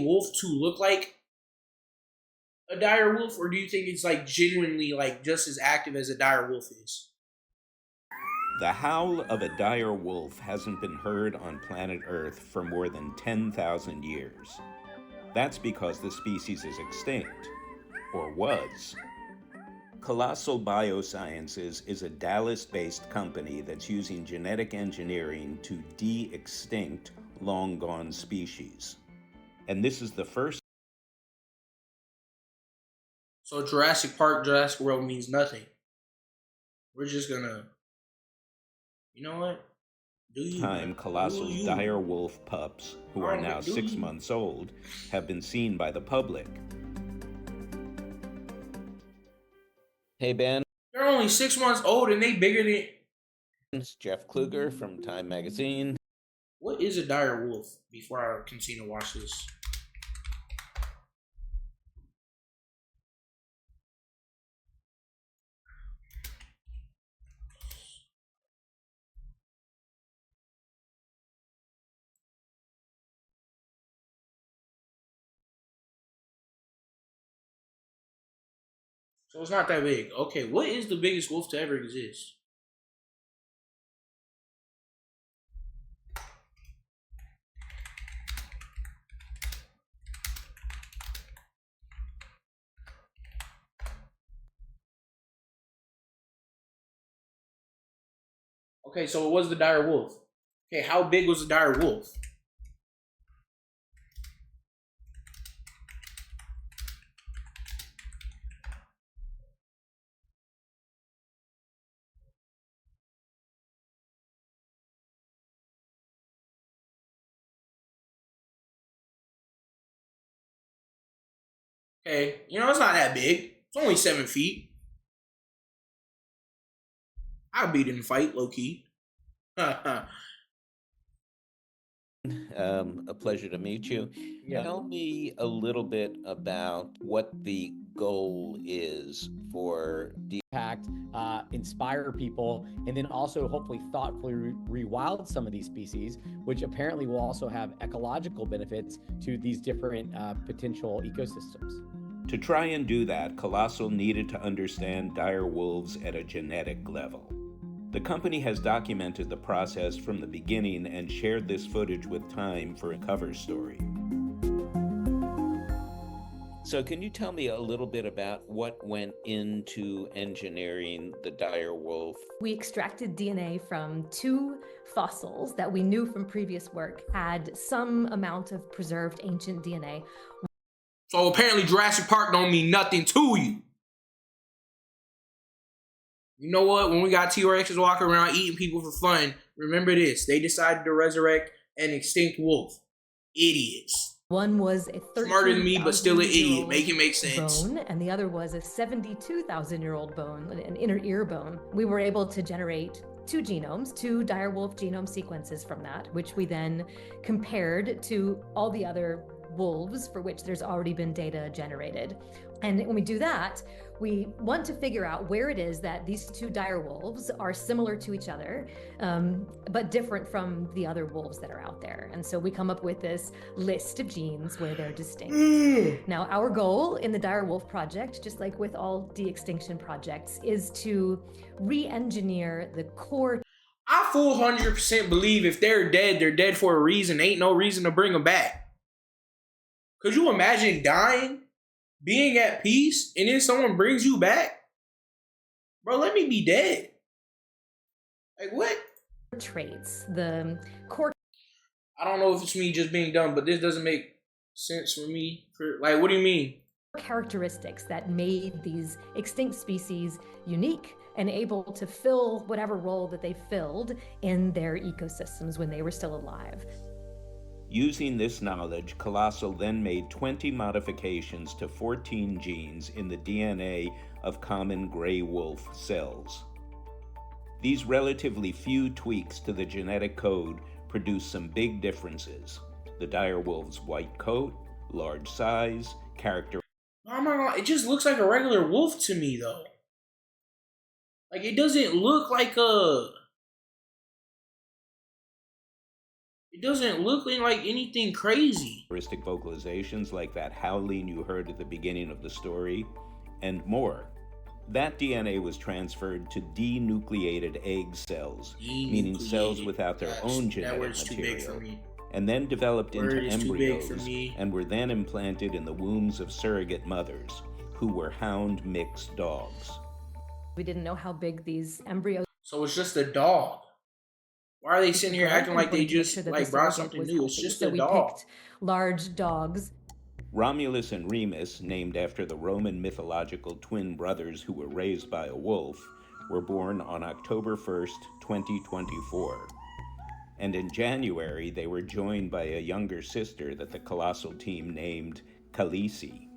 wolf to look like a dire wolf, or do you think it's like genuinely like just as active as a dire wolf is? The howl of a dire wolf hasn't been heard on planet Earth for more than 10,000 years. That's because the species is extinct, or was. Colossal Biosciences is a Dallas-based company that's using genetic engineering to de-extinct long-gone species. And this is the first. So Jurassic Park, Jurassic World means nothing. We're just gonna, you know what? Do you, time man. colossal Do you. dire wolf pups, who are now 6 months old, have been seen by the public. Hey Ben, They're only 6 months old and they bigger than. it's Jeff Kluger from Time Magazine. What is a dire wolf? Before I continue to watch this. So it's not that big. Okay, what is the biggest wolf to ever exist? Okay, so it was the dire wolf. Okay, how big was the dire wolf? Okay, you know, it's not that big. It's only 7 feet. I'll beat in a fight, low key. A pleasure to meet you. Yeah. Tell me a little bit about what the goal is for impact, inspire people, and then also hopefully thoughtfully rewild some of these species, which apparently will also have ecological benefits to these different potential ecosystems. To try and do that, Colossal needed to understand dire wolves at a genetic level. The company has documented the process from the beginning and shared this footage with Time for a cover story. So can you tell me a little bit about what went into engineering the dire wolf? We extracted DNA from 2 fossils that we knew from previous work had some amount of preserved ancient DNA. So apparently Jurassic Park don't mean nothing to you. You know what? When we got T-Rexes walking around eating people for fun, remember this. They decided to resurrect an extinct wolf. Idiots. One was a 13,000 Smarter than me, but still an idiot. Make it make sense. Bone, and the other was a 72,000-year-old bone, an inner ear bone. We were able to generate 2 genomes, 2 direwolf genome sequences from that, which we then compared to all the other wolves for which there's already been data generated. And when we do that, we want to figure out where it is that these 2 dire wolves are similar to each other, but different from the other wolves that are out there. And so we come up with this list of genes where they're distinct. Now, our goal in the dire wolf project, just like with all de-extinction projects, is to re-engineer the core. I full 100% believe if they're dead for a reason. Ain't no reason to bring them back. Could you imagine dying, being at peace, and then someone brings you back? Bro, let me be dead. Like, what? Traits, the core. I don't know if it's me just being dumb, but this doesn't make sense for me. Like, what do you mean? Characteristics that made these extinct species unique and able to fill whatever role that they filled in their ecosystems when they were still alive. Using this knowledge, Colossal then made 20 modifications to 14 genes in the DNA of common gray wolf cells. These relatively few tweaks to the genetic code produce some big differences. The dire wolf's white coat, large size, character. Oh my god, it just looks like a regular wolf to me, though. Like, it doesn't look like a... It doesn't look like anything crazy. Vocalizations like that howling you heard at the beginning of the story, and more. That DNA was transferred to denucleated egg cells, meaning cells without their own genetic material, and then developed into embryos and were then implanted in the wombs of surrogate mothers, who were hound mixed dogs. We didn't know how big these embryos. So it's just a dog. Why are they sitting here acting like they just like brought something new? It's just a dog. We picked large dogs. Romulus and Remus, named after the Roman mythological twin brothers who were raised by a wolf, were born on October 1st, 2024. And in January, they were joined by a younger sister that the Colossal team named Khaleesi.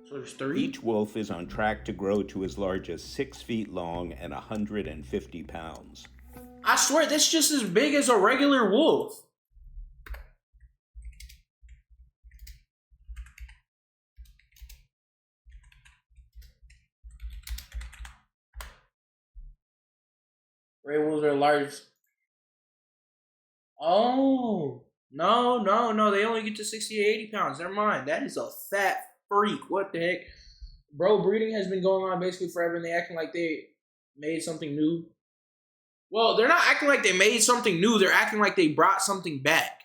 So there's 3? Each wolf is on track to grow to as large as 6 feet long and 150 pounds. I swear, that's just as big as a regular wolf. Gray wolves are large. Oh, no. They only get to 60 to 80 pounds. Never mind. That is a fat freak. What the heck? Bro, breeding has been going on basically forever, and they acting like they made something new. Well, they're not acting like they made something new. They're acting like they brought something back.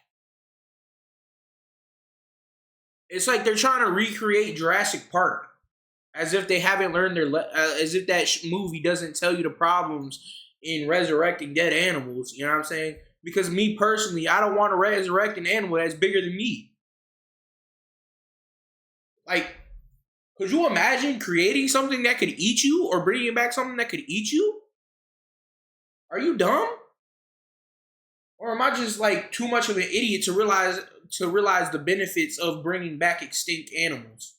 It's like they're trying to recreate Jurassic Park. As if they haven't learned as if that movie doesn't tell you the problems in resurrecting dead animals. You know what I'm saying? Because me personally, I don't want to resurrect an animal that's bigger than me. Like, could you imagine creating something that could eat you or bringing back something that could eat you? Are you dumb? Or am I just like too much of an idiot to realize the benefits of bringing back extinct animals?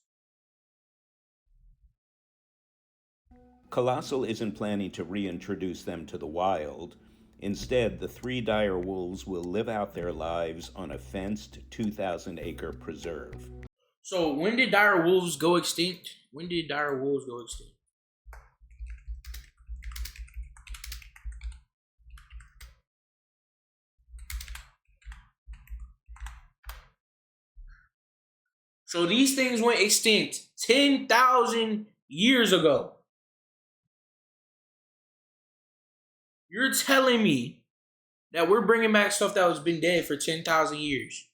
Colossal isn't planning to reintroduce them to the wild. Instead, the 3 dire wolves will live out their lives on a fenced 2,000-acre preserve. So when did dire wolves go extinct? So these things went extinct 10,000 years ago. You're telling me that we're bringing back stuff that was been dead for 10,000 years.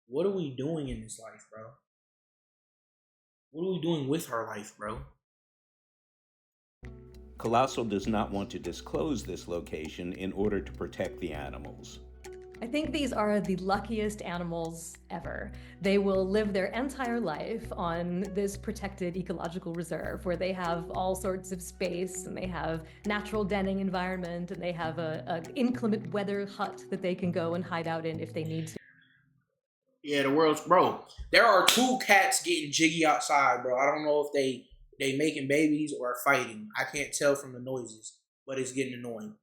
What are we doing in this life, bro? What are we doing with our life, bro? Colossal does not want to disclose this location in order to protect the animals. I think these are the luckiest animals ever. They will live their entire life on this protected ecological reserve where they have all sorts of space and they have natural denning environment and they have an inclement weather hut that they can go and hide out in if they need to. Yeah, the world's, bro. There are 2 cats getting jiggy outside, bro. I don't know if they making babies or fighting. I can't tell from the noises, but it's getting annoying.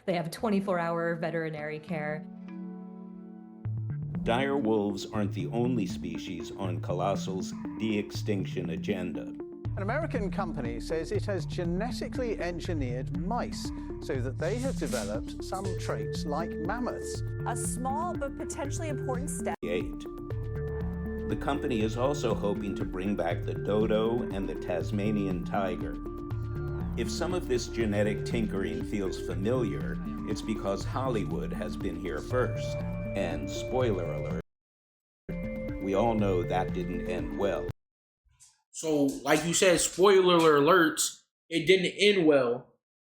They have 24-hour veterinary care. Dire wolves aren't the only species on Colossal's de-extinction agenda. An American company says it has genetically engineered mice so that they have developed some traits like mammoths. A small but potentially important step. The company is also hoping to bring back the dodo and the Tasmanian tiger. If some of this genetic tinkering feels familiar, it's because Hollywood has been here first. And spoiler alert, we all know that didn't end well. So, like you said, spoiler alerts, it didn't end well,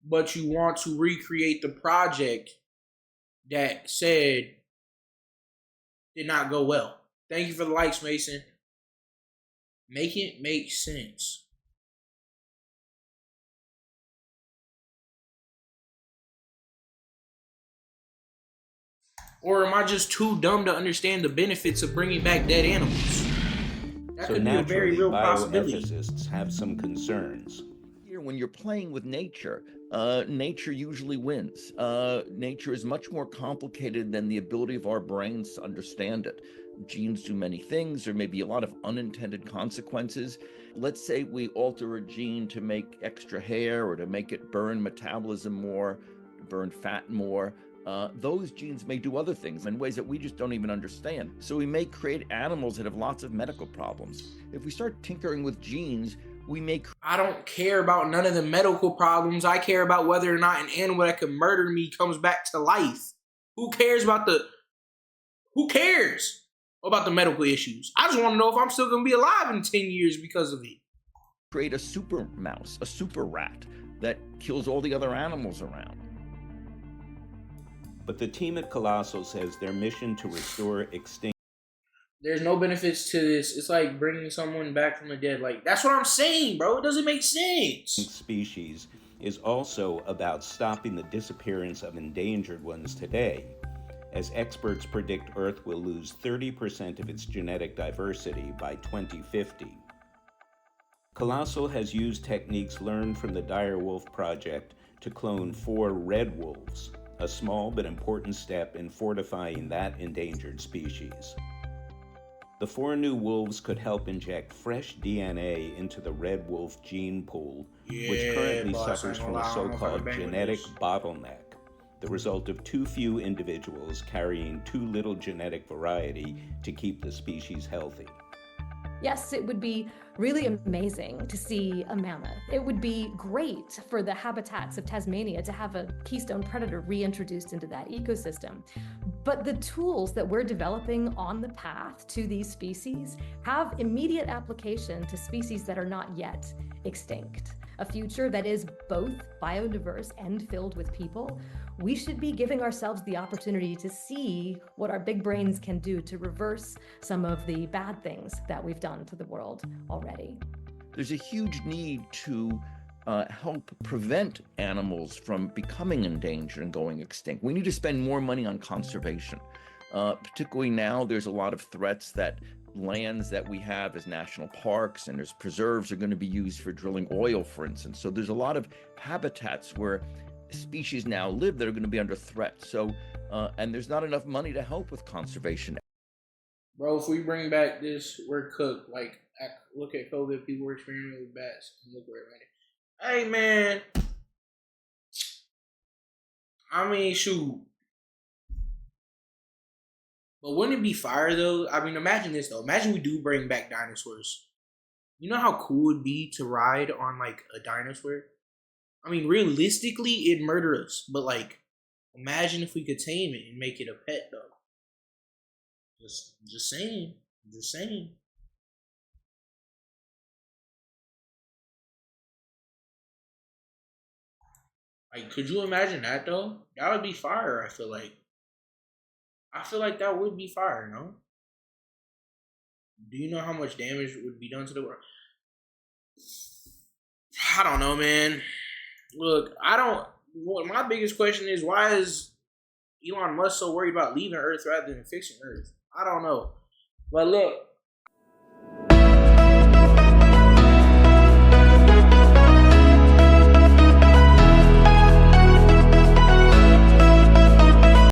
but you want to recreate the project that said did not go well. Thank you for the likes, Mason. Make it make sense. Or am I just too dumb to understand the benefits of bringing back dead animals? That So could be a very real possibility. bioethicists have some concerns. When you're playing with nature, nature usually wins. Nature is much more complicated than the ability of our brains to understand it. Genes do many things. There may be a lot of unintended consequences. Let's say we alter a gene to make extra hair or to make it burn metabolism more, burn fat more. those genes may do other things in ways that we just don't even understand. So we may create animals that have lots of medical problems. If we start tinkering with genes, we may... I don't care about none of the medical problems. I care about whether or not an animal that could murder me comes back to life. Who cares about the medical issues? I just want to know if I'm still going to be alive in 10 years because of it. Create a super mouse, a super rat that kills all the other animals around. But the team at Colossal says their mission to restore extinct... There's no benefits to this. It's like bringing someone back from the dead. Like, that's what I'm saying, bro. It doesn't make sense. ...species is also about stopping the disappearance of endangered ones today, as experts predict Earth will lose 30% of its genetic diversity by 2050. Colossal has used techniques learned from the Dire Wolf Project to clone 4 red wolves, a small but important step in fortifying that endangered species. The 4 new wolves could help inject fresh DNA into the red wolf gene pool, which currently suffers from a so-called genetic bottleneck, the result of too few individuals carrying too little genetic variety to keep the species healthy. Yes, it would be really amazing to see a mammoth. It would be great for the habitats of Tasmania to have a keystone predator reintroduced into that ecosystem. But the tools that we're developing on the path to these species have immediate application to species that are not yet extinct. A future that is both biodiverse and filled with people. We should be giving ourselves the opportunity to see what our big brains can do to reverse some of the bad things that we've done to the world already. There's a huge need to help prevent animals from becoming endangered and going extinct. We need to spend more money on conservation. Particularly now, there's a lot of threats that lands that we have as national parks and as preserves are going to be used for drilling oil, for instance. So there's a lot of habitats where species now live that are going to be under threat. So, and there's not enough money to help with conservation. Bro, if we bring back this, we're cooked. Like, look at COVID, people were experimenting with bats. And look where it landed. Hey, man. I mean, shoot. But wouldn't it be fire, though? I mean, imagine this, though. Imagine we do bring back dinosaurs. You know how cool it would be to ride on, like, a dinosaur? I mean, realistically, it'd murder us. But, like, imagine if we could tame it and make it a pet, though. Just saying. Just saying. Like, could you imagine that, though? That would be fire, I feel like. I feel like that would be fire, no? Do you know how much damage would be done to the world? I don't know, man. Look, my biggest question is, why is Elon Musk so worried about leaving Earth rather than fixing Earth? I don't know. But look,